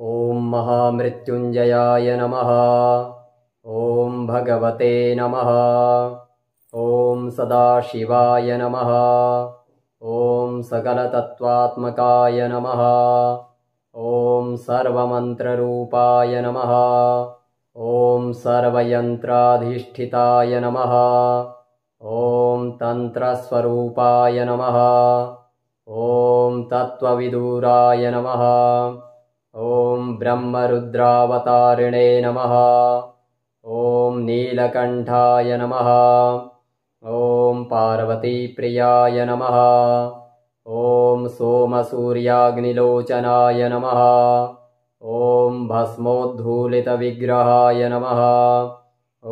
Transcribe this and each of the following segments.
ॐ महामृत्युञ्जयाय नमः। ॐ भगवते नमः। ॐ सदाशिवाय नमः। ॐ सकलतत्त्वात्मकाय नमः। ॐ सर्वमन्त्ररूपाय नमः। ॐ सर्वयन्त्राधिष्ठिताय नमः। ॐ तन्त्रस्वरूपाय नमः। ॐ तत्त्वविदुराय नमः। ॐ ब्रह्मरुद्रावतारिणे नमः। ॐ नीलकण्ठाय नमः। ॐ पार्वतीप्रियाय नमः। ॐ सोमसूर्याग्निलोचनाय नमः। ॐ भस्मोद्धूलितविग्रहाय नमः।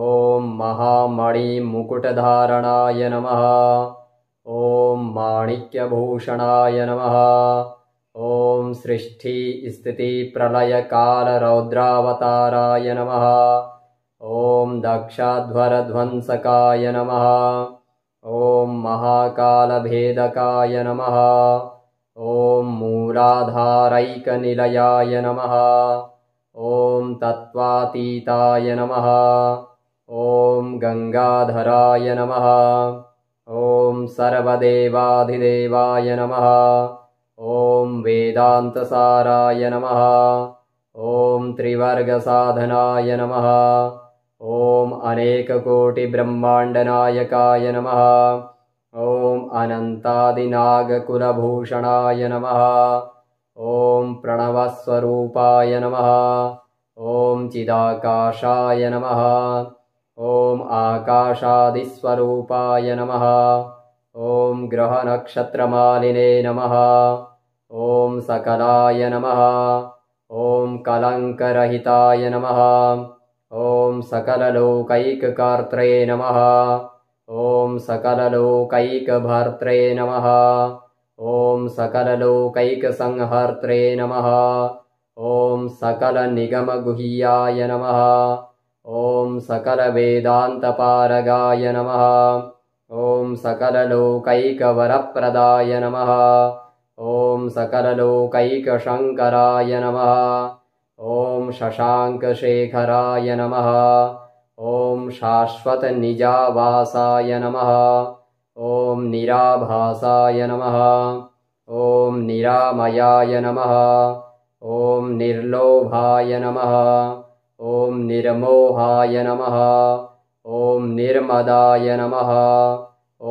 ॐ महामणिमुकुटधारणाय नमः। ॐ माणिक्यभूषणाय नमः। ॐ सृष्टिस्थितिप्रलयकालरौद्रावताराय नमः। ॐ दक्षाध्वरध्वंसकाय नमः। ॐ महाकालभेदकाय नमः। ॐ मूलाधारैकनिलयाय नमः। ॐ तत्त्वातीताय नमः। ॐ गङ्गाधराय नमः। ॐ सर्वदेवाधिदेवाय नमः। ॐ वेदान्तसाराय नमः। ॐ त्रिवर्गसाधनाय नमः। ॐ अनेककोटिब्रह्माण्डनायकाय नमः। ॐ अनन्तादिनागकुलभूषणाय नमः। ॐ प्रणवस्वरूपाय नमः। ॐ चिदाकाशाय नमः। ॐ आकाशादिस्वरूपाय नमः। ॐ ग्रहनक्षत्रमालिने नमः। ॐ सकलाय नमः। ॐ कलङ्करहिताय नमः। ॐ सकललोकैककर्त्रे नमः। ॐ सकललोकैकभर्त्रे नमः। ॐ सकललोकैकसंहर्त्रे नमः। ॐ सकलनिगमगुह्याय नमः। ॐ सकलवेदान्तपारगाय नमः। ॐ सकललोकैकवरप्रदाय नमः। ॐ सकललोकैकशङ्कराय नमः। ॐ शशाङ्कशेखराय नमः। ॐ शाश्वतनिजावासाय नमः। ॐ निराभासाय नमः। ॐ निरामयाय नमः। ॐ निर्लोभाय नमः। ॐ निर्मोहाय नमः। ॐ निर्मदाय नमः।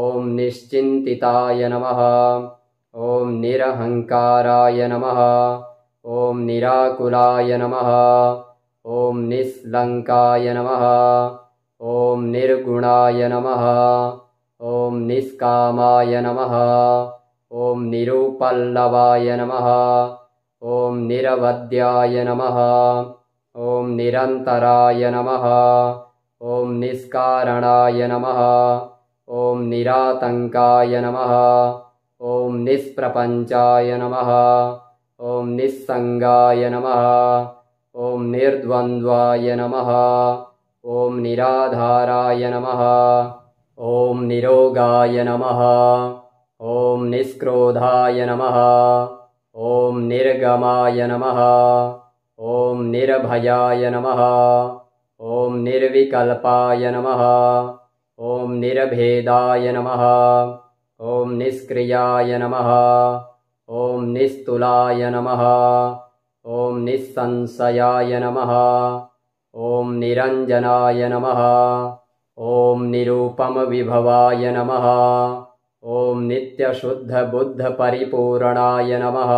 ॐ निश्चिन्तिताय नमः। ॐ निरहङ्काराय नमः। ॐ निराकुलाय नमः। ॐ निस्लङ्काय नमः। ॐ निर्गुणाय नमः। ॐ निष्कामाय नमः। ॐ निरुपल्लवाय नमः। ॐ निरवध्याय नमः। ॐ निरन्तराय नमः। ॐ निष्कारणाय नमः। ॐ निरातङ्काय नमः। ॐ निष्प्रपञ्चाय नमः। ॐ निस्सङ्गाय नमः। ॐ निर्द्वन्द्वाय नमः। ॐ निराधाराय नमः। ॐ निरोगाय नमः। ॐ निष्क्रोधाय नमः। ॐ निर्गमाय नमः। ॐ निर्भयाय नमः। ॐ निर्विकल्पाय नमः। ॐ निर्भेदाय नमः। ॐ निष्क्रियाय नमः। ॐ निस्तुलाय नमः। ॐ निस्संशयाय नमः। ॐ निरञ्जनाय नमः। ॐ निरुपमविभवाय नमः। ॐ नित्यशुद्धबुद्धपरिपूर्णाय नमः।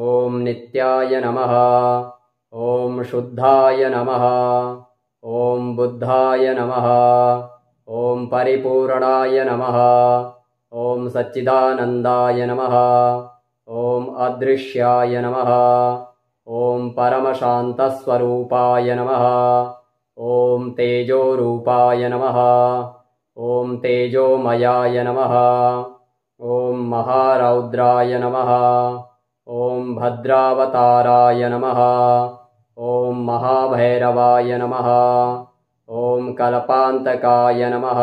ॐ नित्याय नमः। ॐ शुद्धाय नमः। ॐ बुद्धाय नमः। ॐ परिपूर्णाय नमः। ॐ सच्चिदानन्दाय नमः। ॐ अदृश्याय नमः। ॐ परमशान्तस्वरूपाय नमः। ॐ तेजोरूपाय नमः। ॐ तेजोमयाय नमः। ॐ महारौद्राय नमः। ॐ भद्रावताराय नमः। ॐ महाभैरवाय नमः। ॐ कल्पान्तकाय नमः।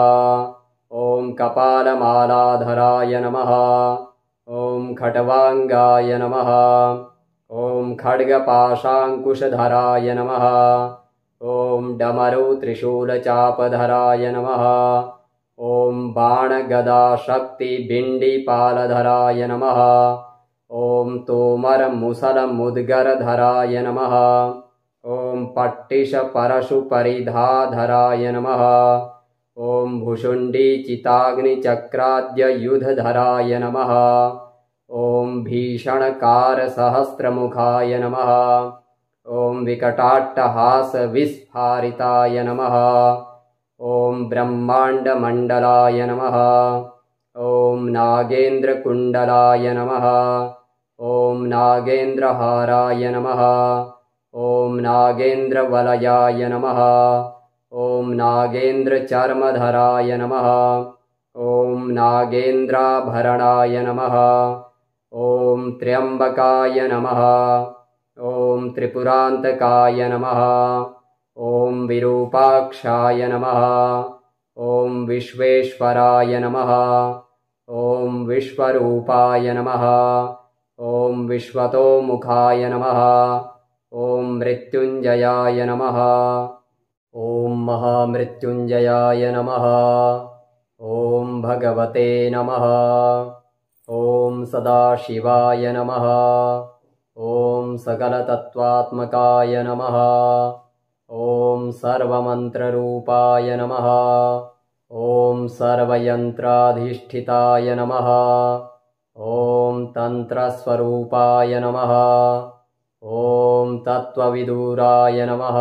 ॐ कपालमालाधराय नमः। ॐ खट्वाङ्गाय नमः। ॐ खड्गपाशाङ्कुशधराय नमः। ॐ डमरु त्रिशूलचापधराय नमः। ॐ बाणगदाशक्तिबिण्डिपालधराय नमः। ॐ तोमरमुसलमुद्गरधराय नमः। ॐ पट्टिशपरशुपरिधाधराय नमः। ॐ भुशुण्डीचिताग्निचक्राद्ययुधधराय नमः। ॐ भीषणकारसहस्रमुखाय नमः। ॐ विकटाट्टहासविस्फारिताय नमः। ॐ ब्रह्माण्डमण्डलाय नमः। ॐ नागेन्द्रकुण्डलाय नमः। ॐ नागेन्द्रहाराय नमः। ॐ नागेन्द्रवलयाय नमः। ॐ नागेन्द्रचर्मधराय नमः। ॐ नागेन्द्राभरणाय नमः। ॐ त्र्यम्बकाय नमः। ॐ त्रिपुरान्तकाय नमः। ॐ विरूपाक्षाय नमः। ॐ विश्वेश्वराय नमः। ॐ विश्वरूपाय नमः। ॐ विश्वतोमुखाय नमः। ॐ मृत्युञ्जयाय नमः। ॐ महामृत्युञ्जयाय नमः। ॐ भगवते नमः। ॐ सदाशिवाय नमः। ॐ सकलतत्त्वात्मकाय नमः। ॐ सर्वमन्त्ररूपाय नमः। ॐ सर्वयन्त्राधिष्ठिताय नमः। ॐ तन्त्रस्वरूपाय नमः। ॐ तत्त्वविदुराय नमः।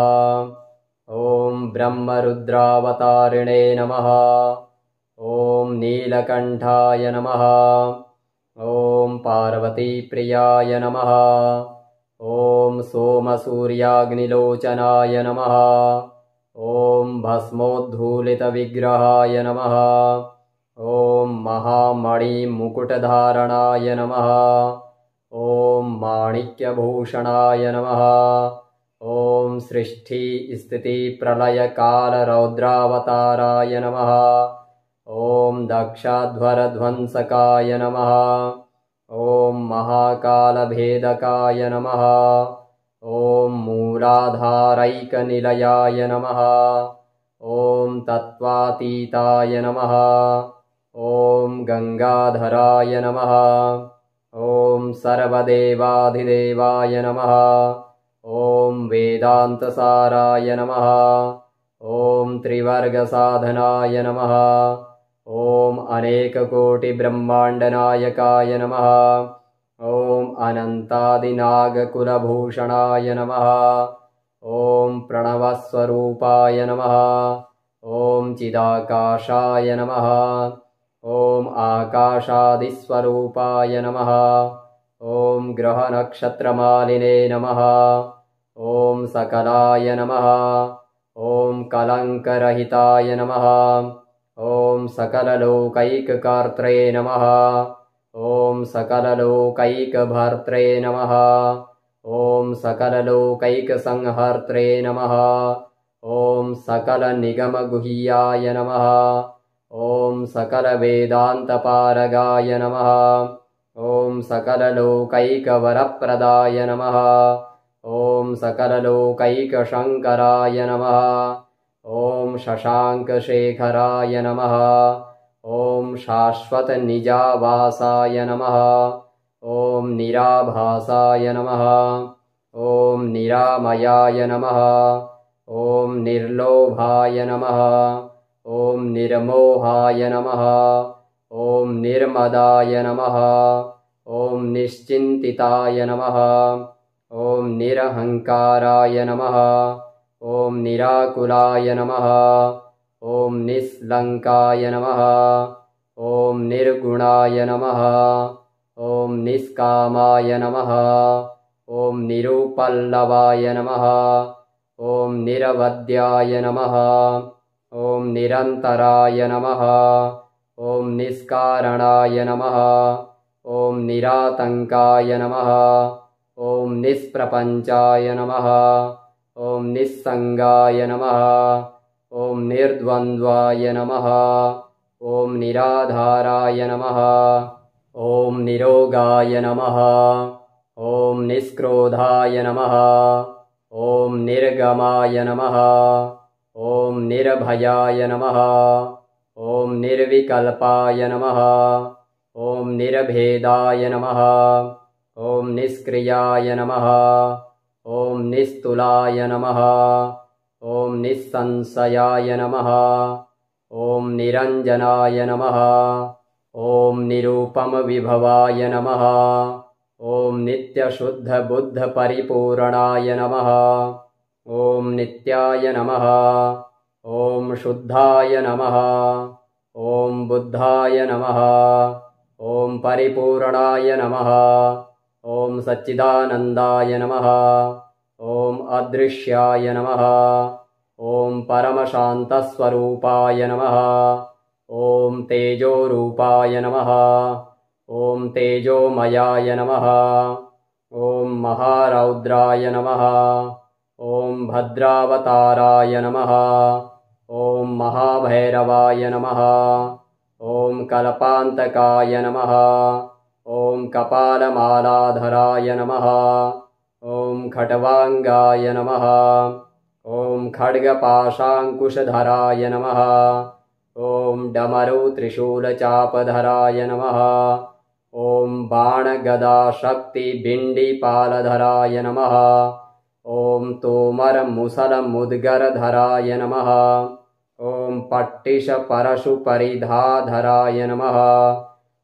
ॐ ब्रह्मरुद्रावतारिणे नमः। ॐ नीलकण्ठाय नमः। ॐ पार्वतीप्रियाय नमः। ॐ सोमसूर्याग्निलोचनाय नमः। ॐ भस्मोद्धूलितविग्रहाय नमः। ॐ महामणिमुकुटधारणाय नमः। ॐ माणिक्यभूषणाय नमः। ॐ सृष्टिस्थितिप्रलयकालरौद्रावताराय नमः। ॐ दक्षाध्वरध्वंसकाय नमः। ॐ महाकालभेदकाय नमः। ॐ मूलाधारैकनिलयाय नमः। ॐ तत्त्वातीताय नमः। ॐ गङ्गाधराय नमः। ॐ सर्वदेवाधिदेवाय नमः। ॐ वेदान्तसाराय नमः। ॐ त्रिवर्गसाधनाय नमः। ॐ अनेककोटिब्रह्माण्डनायकाय नमः। ॐ अनन्तादिनागकुलभूषणाय नमः। ॐ प्रणवस्वरूपाय नमः। ॐ चिदाकाशाय नमः। ॐ आकाशादिस्वरूपाय नमः। ॐ ग्रहनक्षत्रमालिने नमः। ॐ सकलाय नमः। ॐ कलङ्करहिताय नमः। ॐ सकललोकैककर्त्रे नमः। ॐ सकललोकैकभर्त्रे नमः। ॐ सकललोकैकसंहर्त्रे नमः। ॐ सकलनिगमगुह्याय नमः। ॐ सकलवेदान्तपारगाय नमः। ॐ सकललोकैकवरप्रदाय नमः। ॐ सकललोकैकशङ्कराय नमः। ॐ शशाङ्कशेखराय नमः। ॐ शाश्वतनिजावासाय नमः। ॐ निराभासाय नमः। ॐ निरामयाय नमः। ॐ निर्लोभाय नमः। ॐ निर्मोहाय नमः। ॐ निर्मदाय नमः। ॐ निश्चिन्तिताय नमः। ॐ निरहङ्काराय नमः। ॐ निराकुलाय नमः। ॐ निस्लङ्काय नमः। ॐ निर्गुणाय नमः। ॐ निष्कामाय नमः। ॐ निरुपल्लवाय नमः। ॐ निरवध्याय नमः। ॐ निरन्तराय नमः। ॐ निष्कारणाय नमः। ॐ निरातङ्काय नमः। ॐ निष्प्रपञ्चाय नमः। ॐ निस्सङ्गाय नमः। ॐ निर्द्वन्द्वाय नमः। ॐ निराधाराय नमः। ॐ निरोगाय नमः। ॐ निष्क्रोधाय नमः। ॐ निर्गमाय नमः। ॐ निर्भयाय नमः। ॐ निर्विकल्पाय नमः। ॐ निर्भेदाय नमः। ॐ निष्क्रियाय नमः। ॐ निस्तुलाय नमः। ॐ निस्संशयाय नमः। ॐ निरञ्जनाय नमः। ॐ निरूपमविभवाय नमः। ॐ नित्यशुद्धबुद्धपरिपूर्णाय नमः। ॐ नित्याय नमः। ॐ शुद्धाय नमः। ॐ बुद्धाय नमः। ॐ परिपूर्णाय नमः। ॐ सच्चिदानन्दाय नमः। ॐ अदृश्याय नमः। ॐ परमशान्तस्वरूपाय नमः। ॐ तेजोरूपाय नमः। ॐ तेजोमयाय नमः। ॐ महारौद्राय नमः। ॐ भद्रावताराय नमः। ॐ महाभैरवाय नमः। ॐ कल्पान्तकाय नमः। ॐ कपालमालाधराय नमः। ॐ खट्वाङ्गाय नमः। ॐ खड्गपाशाङ्कुशधराय नमः। ॐ डमरुत्रिशूलचापधराय नमः। ॐ बाणगदाशक्तिबिण्डिपालधराय नमः। ॐ तोमरमुसलमुद्गरधराय नमः। ॐ पट्टिशपरशुपरिधाधराय नमः।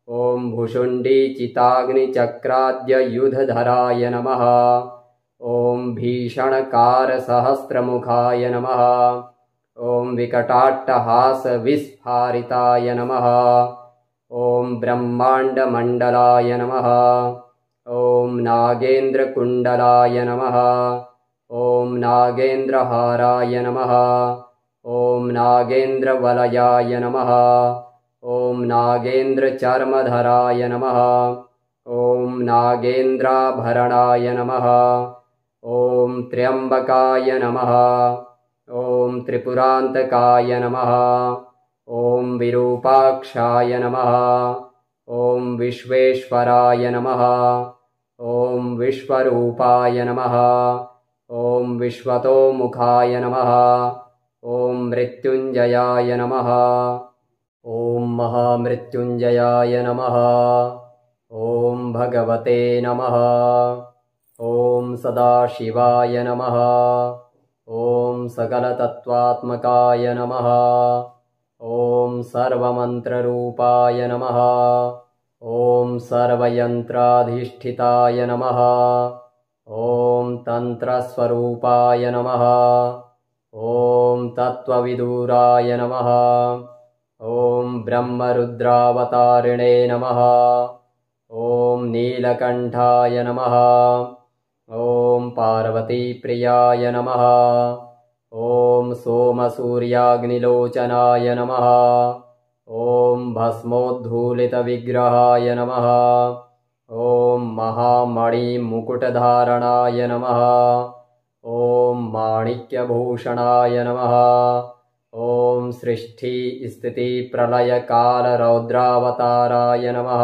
ॐ भुशुण्डीचिताग्निचक्राद्ययुधधराय नमः। ॐ भीषणकारसहस्रमुखाय नमः। ॐ विकटाट्टहासविस्फारिताय नमः। ॐ ब्रह्माण्डमण्डलाय नमः। ॐ नागेन्द्रकुण्डलाय नमः। ॐ नागेन्द्रहाराय नमः। ॐ नागेन्द्रवलयाय नमः। ॐ नागेन्द्रचर्मधराय नमः। ॐ नागेन्द्राभरणाय नमः। ॐ त्र्यम्बकाय नमः। ॐ त्रिपुरान्तकाय नमः। ॐ विरूपाक्षाय नमः। ॐ विश्वेश्वराय नमः। ॐ विश्वरूपाय नमः। ॐ विश्वतोमुखाय नमः। ॐ मृत्युञ्जयाय नमः। ॐ महामृत्युञ्जयाय नमः। ॐ भगवते नमः। ॐ सदाशिवाय नमः। ॐ सकलतत्त्वात्मकाय नमः। ॐ सर्वमन्त्ररूपाय नमः। ॐ सर्वयन्त्राधिष्ठिताय नमः। ॐ तन्त्रस्वरूपाय नमः। ॐ तत्त्वविदुराय नमः। ॐ ब्रह्मरुद्रावतारिणे नमः। ॐ नीलकण्ठाय नमः। ॐ पार्वतीप्रियाय नमः। ॐ सोमसूर्याग्निलोचनाय नमः। ॐ भस्मोद्धूलितविग्रहाय नमः। ॐ महामणिमुकुटधारणाय नमः। ॐ माणिक्यभूषणाय नमः। ॐ सृष्टिस्थितिप्रलयकालरौद्रावताराय नमः।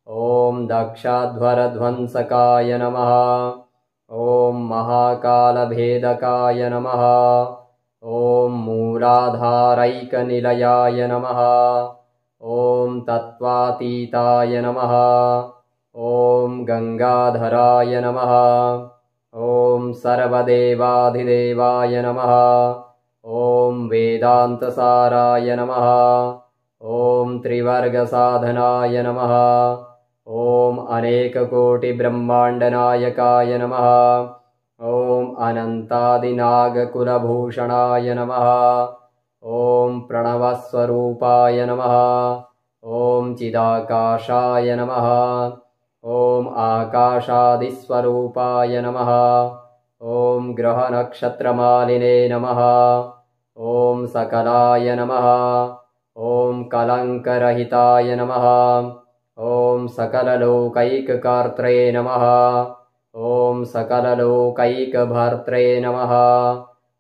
ॐ दक्षाध्वरध्वंसकाय नमः। ॐ महाकालभेदकाय नमः। ॐ मूलाधारैकनिलयाय नमः। ॐ तत्त्वातीताय नमः। ॐ गङ्गाधराय नमः। ॐ सर्वदेवाधिदेवाय नमः। ॐ वेदान्तसाराय नमः। ॐ त्रिवर्गसाधनाय नमः। ॐ अनेककोटिब्रह्माण्डनायकाय नमः। ॐ अनन्तादिनागकुलभूषणाय नमः। ॐ प्रणवस्वरूपाय नमः। ॐ चिदाकाशाय नमः। ॐ आकाशादिस्वरूपाय नमः। ॐ ग्रहनक्षत्रमालिने नमः। ॐ सकलाय नमः। ॐ कलङ्करहिताय नमः। ॐ सकललोकैककर्त्रे नमः। ॐ सकललोकैकभर्त्रे नमः।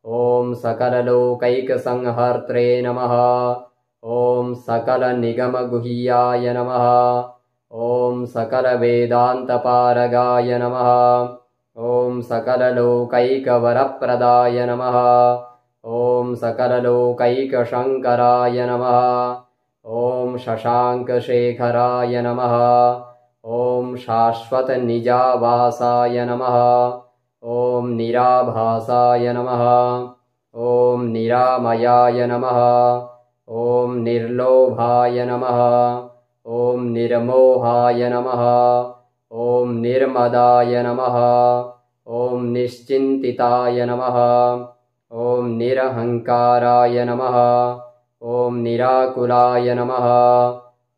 ॐ सकललोकैकसंहर्त्रे नमः। ॐ सकलनिगमगुह्याय नमः। ॐ सकलवेदान्तपारगाय नमः। ॐ सकललोकैकवरप्रदाय नमः। ॐ सकललोकैकशङ्कराय नमः। ॐ शशाङ्कशेखराय नमः। ॐ शाश्वतनिजावासाय नमः। ॐ निराभासाय नमः। ॐ निरामयाय नमः। ॐ निर्लोभाय नमः। ॐ निर्मोहाय नमः। ॐ निर्मदाय नमः। ॐ निश्चिन्तिताय नमः। ॐ निरहङ्काराय नमः। ॐ निराकुलाय नमः।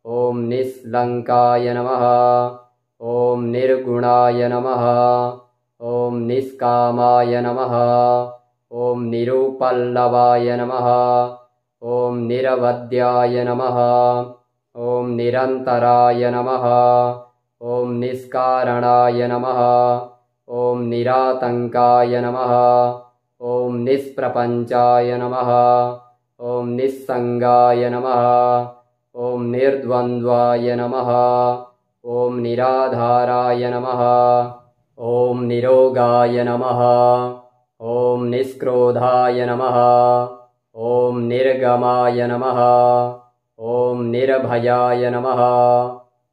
ॐ निस्लङ्काय नमः। ॐ निर्गुणाय नमः। ॐ निष्कामाय नमः। ॐ निरुपल्लवाय नमः। ॐ निरवध्याय नमः। ॐ निरन्तराय नमः। ॐ निष्कारणाय नमः। ॐ निरातङ्काय नमः। ॐ निष्प्रपञ्चाय नमः। ॐ निस्सङ्गाय नमः। ॐ निर्द्वन्द्वाय नमः। ॐ निराधाराय नमः। ॐ निरोगाय नमः। ॐ निष्क्रोधाय नमः। ॐ निर्गमाय नमः। ॐ निर्भयाय नमः।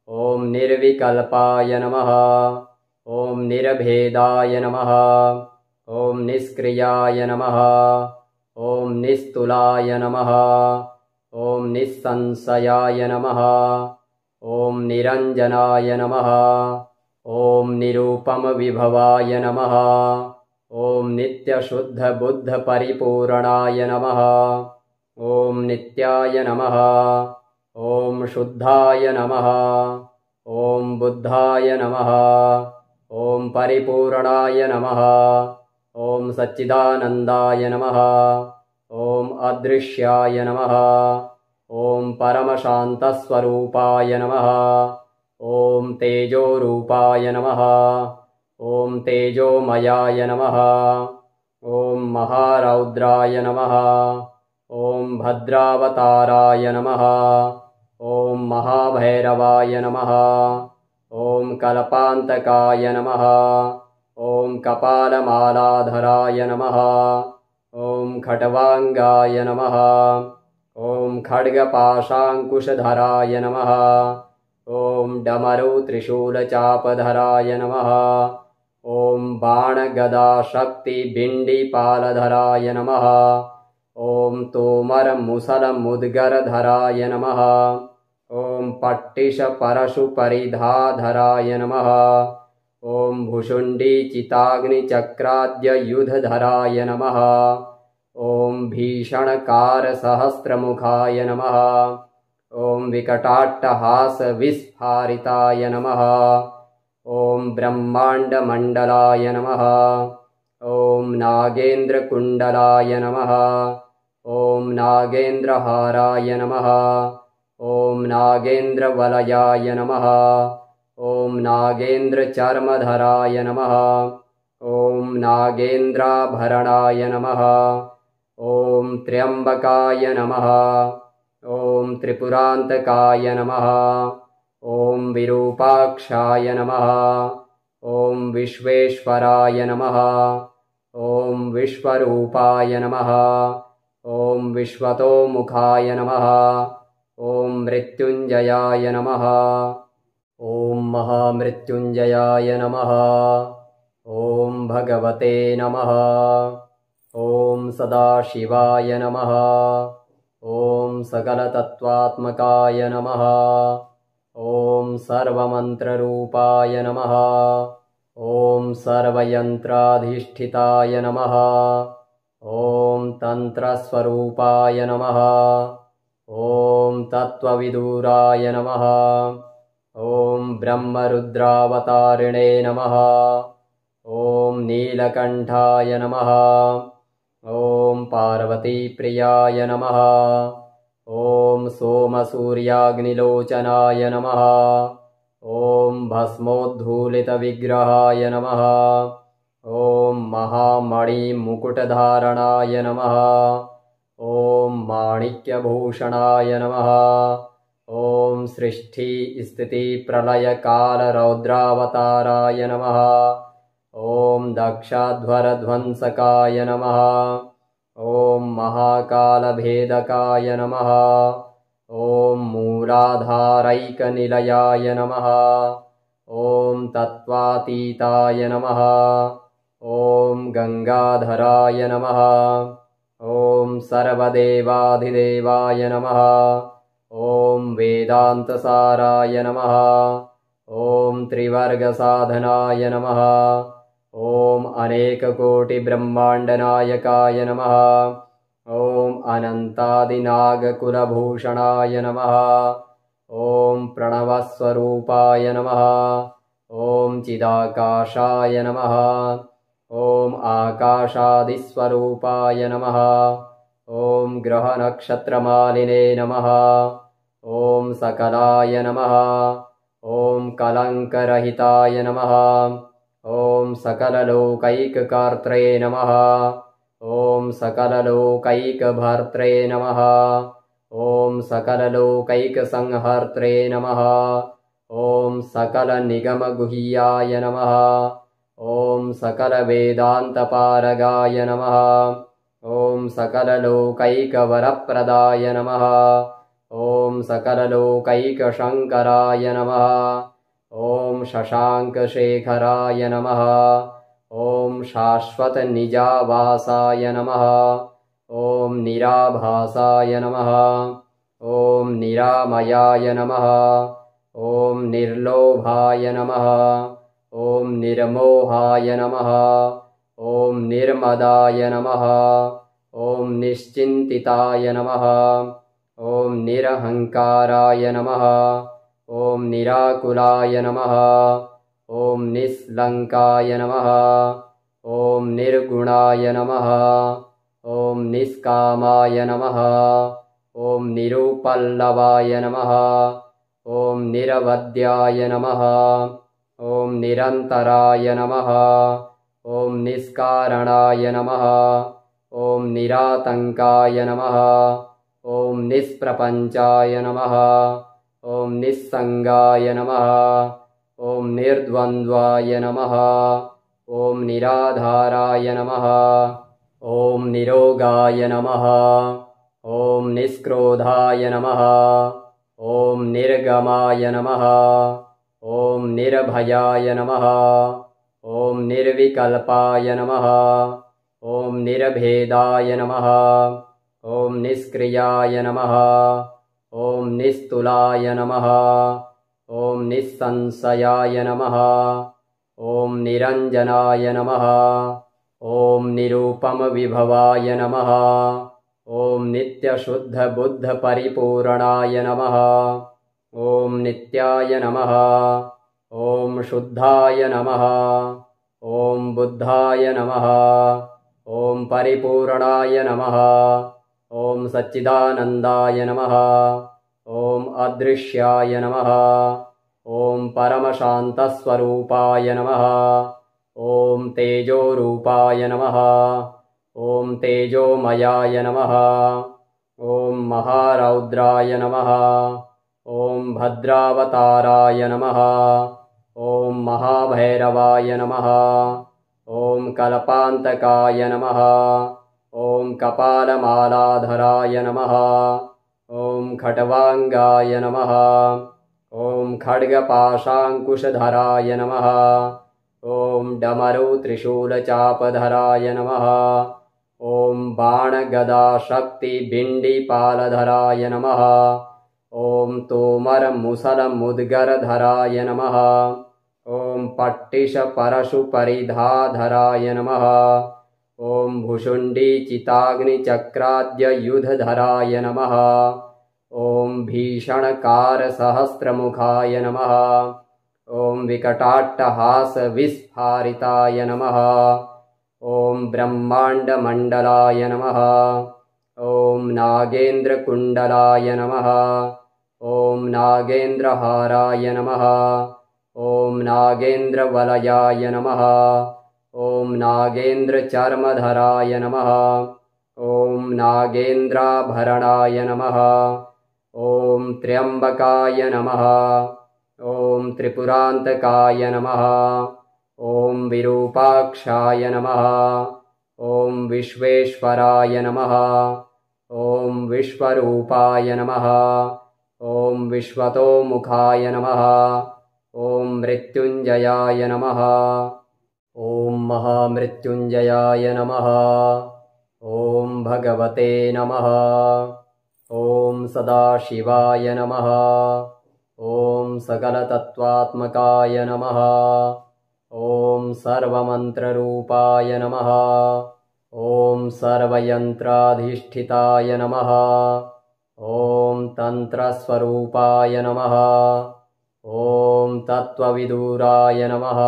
ॐ निर्विकल्पाय नमः। ॐ निर्भेदाय नमः। ॐ निष्क्रियाय नमः। ॐ निस्तुलाय नमः। ॐ निस्संशयाय नमः। ॐ निरञ्जनाय नमः। ॐ निरूपमविभवाय नमः। ॐ नित्यशुद्धबुद्धपरिपूर्णाय नमः। ॐ नित्याय नमः। ॐ शुद्धाय नमः। ॐ बुद्धाय नमः। ॐ परिपूर्णाय नमः। ॐ सच्चिदानन्दाय नमः। ॐ अदृश्याय नमः। ॐ परमशान्तस्वरूपाय नमः। ॐ तेजोरूपाय नमः। ॐ तेजोमयाय नमः। ॐ महारौद्राय नमः। ॐ भद्रावताराय नमः। ॐ महाभैरवाय नमः। ॐ कल्पान्तकाय नमः। ॐ कपालमालाधराय नमः। ॐ खट्वाङ्गाय नमः। ॐ खड्गपाशाङ्कुशधराय नमः। ॐ डमरुत्रिशूलचापधराय नमः। ॐ बाणगदाशक्तिबिण्डिपालधराय नमः। ॐ तोमरमुसलमुद्गरधराय नमः। ॐ पट्टिशपरशुपरिधाधराय नमः। ॐ भुशुण्डीचिताग्निचक्राद्ययुधधराय नमः। ॐ भीषणकारसहस्रमुखाय नमः। ॐ विकटाट्टहासविस्फारिताय नमः। ॐ ब्रह्माण्डमण्डलाय नमः। ॐ नागेन्द्रकुण्डलाय नमः। ॐ नागेन्द्रहाराय नमः। ॐ नागेन्द्रवलयाय नमः। ॐ नागेन्द्रचर्मधराय नमः। ॐ नागेन्द्राभरणाय नमः। ॐ त्र्यम्बकाय नमः। ॐ त्रिपुरान्तकाय नमः। ॐ विरूपाक्षाय नमः। ॐ विश्वेश्वराय नमः। ॐ विश्वरूपाय नमः। ॐ विश्वतोमुखाय नमः। ॐ मृत्युञ्जयाय नमः। ॐ महामृत्युञ्जयाय नमः। ॐ भगवते नमः। ॐ सदाशिवाय नमः। ॐ सकलतत्त्वात्मकाय नमः। ॐ सर्वमन्त्ररूपाय नमः। ॐ सर्वयन्त्राधिष्ठिताय नमः। ॐ तन्त्रस्वरूपाय नमः। ॐ तत्त्वविदुराय नमः। ॐ ब्रह्मरुद्रावतारिणे नमः। ॐ नीलकण्ठाय नमः। ॐ पार्वतीप्रियाय नमः। ॐ सोमसूर्याग्निलोचनाय नमः। ॐ भस्मोद्धूलितविग्रहाय नमः। ॐ महामणिमुकुटधारणाय नमः। ॐ माणिक्यभूषणाय नमः। ॐ सृष्टिस्थितिप्रलयकालरौद्रावताराय नमः। ॐ दक्षाध्वरध्वंसकाय नमः। ॐ महाकालभेदकाय नमः। ॐ मूलाधारैकनिलयाय नमः। ॐ तत्त्वातीताय नमः। ॐ गङ्गाधराय नमः। ॐ सर्वदेवाधिदेवाय नमः। ॐ वेदान्तसाराय नमः। ॐ त्रिवर्गसाधनाय नमः। ॐ अनेककोटिब्रह्माण्डनायकाय नमः। ॐ अनन्तादिनागकुलभूषणाय नमः। ॐ प्रणवस्वरूपाय नमः। ॐ चिदाकाशाय नमः। ॐ आकाशादिस्वरूपाय नमः। ॐ ग्रहनक्षत्रमालिने नमः। ॐ सकलाय नमः। ॐ कलङ्करहिताय नमः। ॐ सकललोकैककर्त्रे नमः। ॐ सकललोकैकभर्त्रे नमः। ॐ सकललोकैकसंहर्त्रे नमः। ॐ सकलनिगमगुह्याय नमः। ॐ सकलवेदान्तपारगाय नमः। ॐ सकललोकैकवरप्रदाय नमः। ॐ सकललोकैकशङ्कराय नमः। ॐ शशाङ्कशेखराय नमः। ॐ शाश्वतनिजावासाय नमः। ॐ निराभासाय नमः। ॐ निरामयाय नमः। ॐ निर्लोभाय नमः। ॐ निर्मोहाय नमः। ॐ निर्मदाय नमः। ॐ निश्चिन्तिताय नमः। ॐ निरहङ्काराय नमः। ॐ निराकुलाय नमः। ॐ निस्लङ्काय नमः। ॐ निर्गुणाय नमः। ॐ निष्कामाय नमः। ॐ निरुपल्लवाय नमः। ॐ निरवद्याय नमः। ॐ निरन्तराय नमः। ॐ निष्कारणाय नमः। ॐ निरातङ्काय नमः। ॐ निष्प्रपञ्चाय नमः। ॐ निस्सङ्गाय नमः। ॐ निर्द्वन्द्वाय नमः। ॐ निराधाराय नमः। ॐ निरोगाय नमः। ॐ निष्क्रोधाय नमः। ॐ निर्गमाय नमः। ॐ निर्भयाय नमः। ॐ निर्विकल्पाय नमः। ॐ निर्भेदाय नमः। ॐ निष्क्रियाय नमः। ॐ निस्तुलाय नमः। ॐ निस्संशयाय नमः। ॐ निरञ्जनाय नमः। ॐ निरूपमविभवाय नमः। ॐ नित्यशुद्धबुद्धपरिपूर्णाय नमः। ॐ नित्याय नमः। ॐ शुद्धाय नमः। ॐ बुद्धाय नमः। ॐ परिपूर्णाय नमः। ॐ सच्चिदानन्दाय नमः। ॐ अदृश्याय नमः। ॐ परमशान्तस्वरूपाय नमः। ॐ तेजोरूपाय नमः। ॐ तेजोमयाय नमः। ॐ महारौद्राय नमः। ॐ भद्रावताराय नमः। ॐ महाभैरवाय नमः। ॐ कल्पान्तकाय नमः। ॐ कपालमालाधराय नमः। ॐ खट्वाङ्गाय नमः। ॐ खड्गपाशाङ्कुशधराय नमः। ॐ डमरुत्रिशूलचापधराय नमः। ॐ बाणगदाशक्तिबिण्डिपालधराय नमः। ॐ तोमरमुसलमुद्गरधराय नमः। ॐ पट्टिशपरशुपरिधाधराय नमः। ॐ भुशुण्डीचिताग्निचक्राद्ययुधधराय नमः। ॐ भीषणकारसहस्रमुखाय नमः। ॐ विकटाट्टहासविस्फारिताय नमः। ॐ ब्रह्माण्डमण्डलाय नमः। ॐ नागेन्द्रकुण्डलाय नमः। ॐ नागेन्द्रहाराय नमः। ॐ नागेन्द्रवलयाय नमः। ॐ नागेन्द्रचर्मधराय नमः। ॐ नागेन्द्राभरणाय नमः। ॐ त्र्यम्बकाय नमः। ॐ त्रिपुरान्तकाय नमः। ॐ विरूपाक्षाय नमः। ॐ विश्वेश्वराय नमः। ॐ विश्वरूपाय नमः। ॐ विश्वतोमुखाय नमः। ॐ मृत्युञ्जयाय नमः। ॐ महामृत्युञ्जयाय नमः। ॐ भगवते नमः। ॐ सदाशिवाय नमः। ॐ सकलतत्त्वात्मकाय नमः। ॐ सर्वमन्त्ररूपाय नमः। ॐ सर्वयन्त्राधिष्ठिताय नमः। ॐ तन्त्रस्वरूपाय नमः। ॐ तत्त्वविदुराय नमः।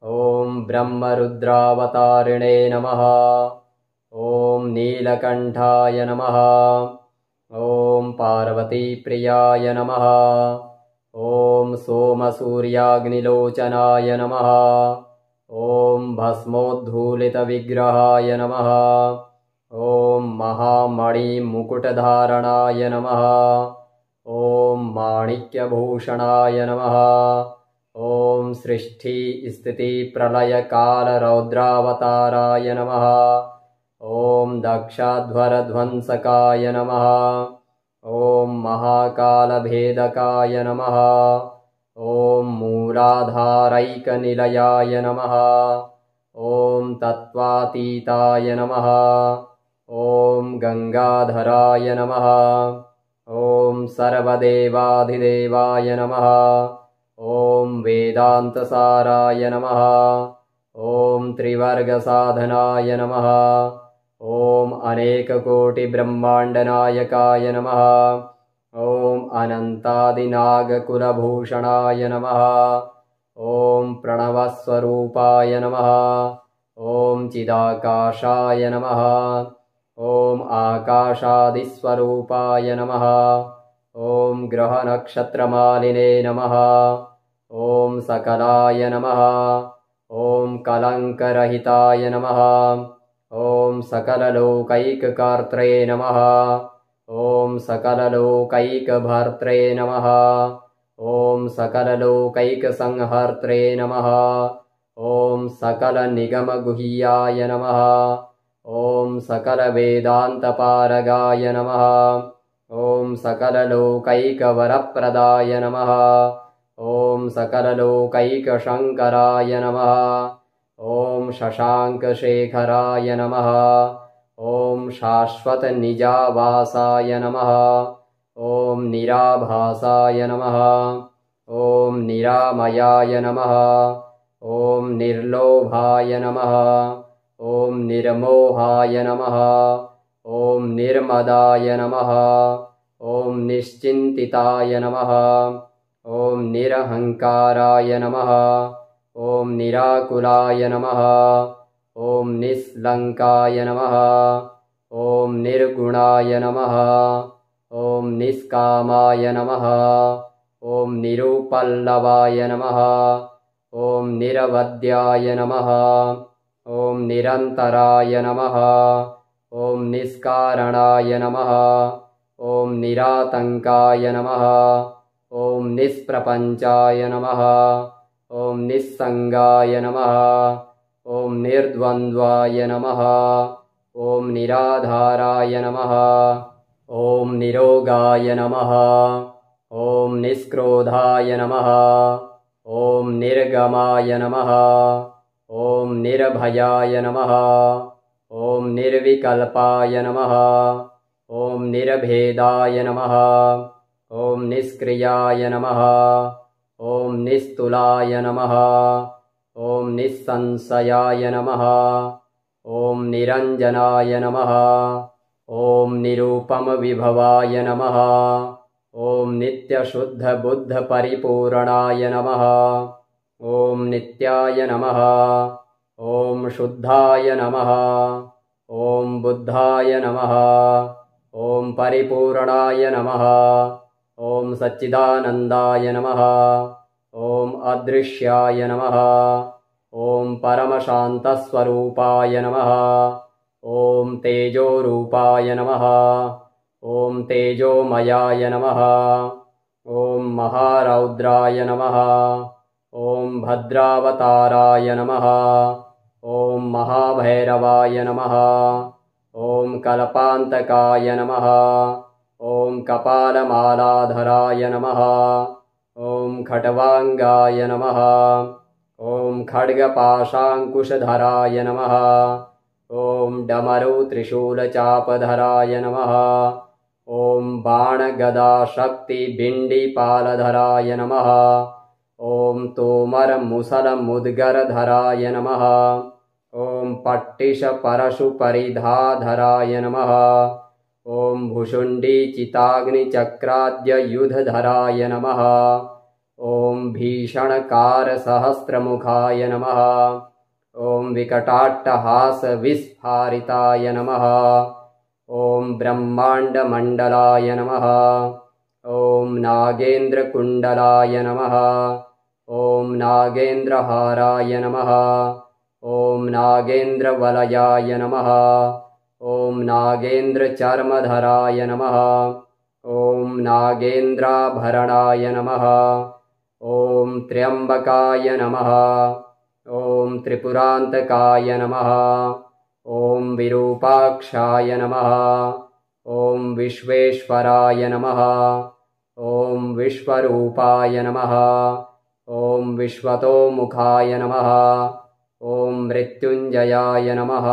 ॐ ब्रह्मरुद्रावतारिणे नमः। ॐ नीलकण्ठाय नमः। ॐ पार्वतीप्रियाय नमः। ॐ सोमसूर्याग्निलोचनाय नमः। ॐ भस्मोद्धूलितविग्रहाय नमः। ॐ महामणिमुकुटधारणाय नमः। ॐ माणिक्यभूषणाय नमः। ॐ सृष्टिस्थितिप्रलयकालरौद्रावताराय नमः। ॐ दक्षाध्वरध्वंसकाय नमः। ॐ महाकालभेदकाय नमः। ॐ मूलाधारैकनिलयाय नमः। ॐ तत्त्वातीताय नमः। ॐ गङ्गाधराय नमः। ॐ सर्वदेवाधिदेवाय नमः। ॐ वेदान्तसाराय नमः। ॐ त्रिवर्गसाधनाय नमः। ॐ अनेककोटिब्रह्माण्डनायकाय नमः। ॐ अनन्तादिनागकुलभूषणाय नमः। ॐ प्रणवस्वरूपाय नमः। ॐ चिदाकाशाय नमः। ॐ आकाशादिस्वरूपाय नमः। ॐ ग्रहनक्षत्रमालिने नमः। ॐ सकलाय नमः। ॐ कलङ्करहिताय नमः। ॐ सकललोकैककर्त्रे नमः। ॐ सकललोकैकभर्त्रे नमः। ॐ सकललोकैकसंहर्त्रे नमः। ॐ सकलनिगमगुह्याय नमः। ॐ सकलवेदान्तपारगाय नमः। ॐ सकललोकैकवरप्रदाय नमः। ॐ सकललोकैकशङ्कराय नमः। ॐ शशाङ्कशेखराय नमः। ॐ शाश्वतनिजावासाय नमः। ॐ निराभासाय नमः। ॐ निरामयाय नमः। ॐ निर्लोभाय नमः। ॐ निर्मोहाय नमः। ॐ निर्मदाय नमः। ॐ निश्चिन्तिताय नमः। ॐ निरहङ्काराय नमः। ॐ निराकुलाय नमः। ॐ निस्लङ्काय नमः। ॐ निर्गुणाय नमः। ॐ निष्कामाय नमः। ॐ निरुपल्लवाय नमः। ॐ निरवध्याय नमः। ॐ निरन्तराय नमः। ॐ निष्कारणाय नमः। ॐ निरातङ्काय नमः। ॐ निष्प्रपञ्चाय नमः। ॐ निस्सङ्गाय नमः। ॐ निर्द्वन्द्वाय नमः। ॐ निराधाराय नमः। ॐ निरोगाय नमः। ॐ निष्क्रोधाय नमः। ॐ निर्गमाय नमः। ॐ निर्भयाय नमः। ॐ निर्विकल्पाय नमः। ॐ निर्भेदाय नमः। ॐ निष्क्रियाय नमः। ॐ निस्तुलाय नमः। ॐ निस्संशयाय नमः। ॐ निरञ्जनाय नमः। ॐ निरूपमविभवाय नमः। ॐ नित्यशुद्धबुद्धपरिपूर्णाय नमः। ॐ नित्याय नमः। ॐ शुद्धाय नमः। ॐ बुद्धाय नमः। ॐ परिपूर्णाय नमः। ॐ सच्चिदानन्दाय नमः। ॐ अदृश्याय नमः। ॐ परमशान्तस्वरूपाय नमः। ॐ तेजोरूपाय नमः। ॐ तेजोमयाय नमः। ॐ महारौद्राय नमः। ॐ भद्रावताराय नमः। ॐ महाभैरवाय नमः। ॐ कल्पान्तकाय नमः। ॐ कपालमालाधराय नमः। ॐ खट्वाङ्गाय नमः। ॐ खड्गपाशाङ्कुशधराय नमः। ॐ डमरुत्रिशूलचापधराय नमः। ॐ बाणगदाशक्तिबिण्डिपालधराय नमः। ॐ तोमरमुसलमुद्गरधराय नमः। ॐ पट्टिशपरशुपरिधाधराय नमः। ॐ भुशुण्डीचिताग्निचक्राद्ययुधधराय नमः। ॐ भीषणकारसहस्रमुखाय नमः। ॐ विकटाट्टहासविस्फारिताय नमः। ॐ ब्रह्माण्डमण्डलाय नमः। ॐ नागेन्द्रकुण्डलाय नमः। ॐ नागेन्द्रहाराय नमः। ॐ नागेन्द्रवलयाय नमः। ॐ नागेन्द्रचर्मधराय नमः। ॐ नागेन्द्राभरणाय नमः। ॐ त्र्यम्बकाय नमः। ॐ त्रिपुरान्तकाय नमः। ॐ विरूपाक्षाय नमः। ॐ विश्वेश्वराय नमः। ॐ विश्वरूपाय नमः। ॐ विश्वतोमुखाय नमः। ॐ मृत्युञ्जयाय नमः।